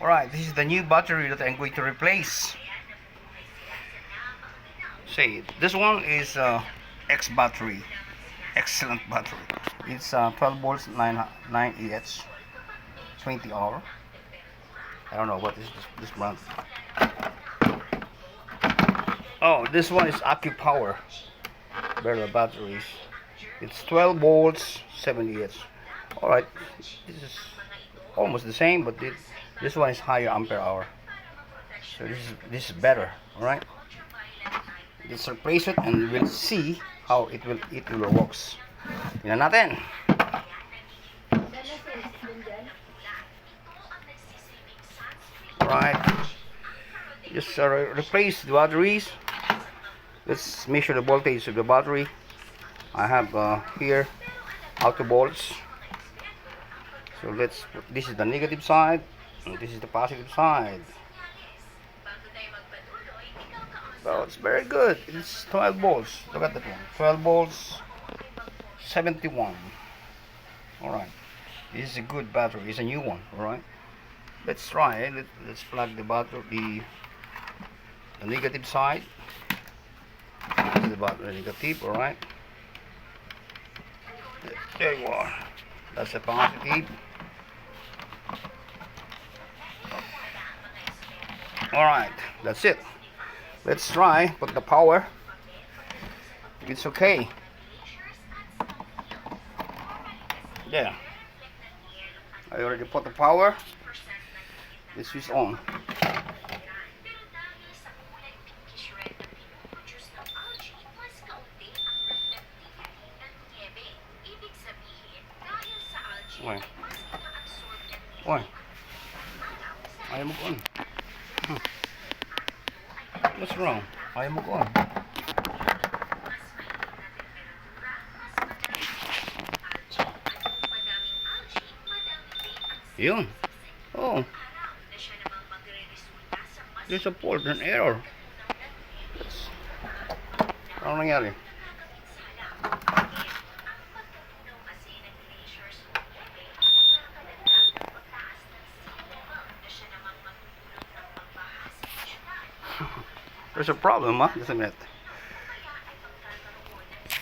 Alright, this is the new battery that I'm going to replace. See, this one is X battery. Excellent battery. It's 12 volts 9 EH 20 hour. I don't know what is this brand. Oh, this one is AccuPower. Better batteries. It's 12 volts 7 EH. Alright, this is almost the same, but this one is higher ampere hour. So this is better. Alright, let's replace it and we'll see how it will works. Tingnan natin. Alright, just replace the batteries. Let's measure the voltage of the battery. I have here auto volts. So let's put, this is the negative side and this is the positive side. So it's very good. It's 12 volts. Look at that one. 12 volts 71. Alright, this is a good battery. It's a new one. Alright, let's try it. Let's plug the battery, the negative side. This is the battery negative. Alright, there you are. That's the positive. Alright, that's it. Let's try put the power. It's okay. There. I already put the power. Let's switch on. Oy. Ayaw mo on. What's wrong? Ayaw mo on. Yun. Oh. There's a fault, an error. Ano nangyari? There's a problem, huh? Just a minute.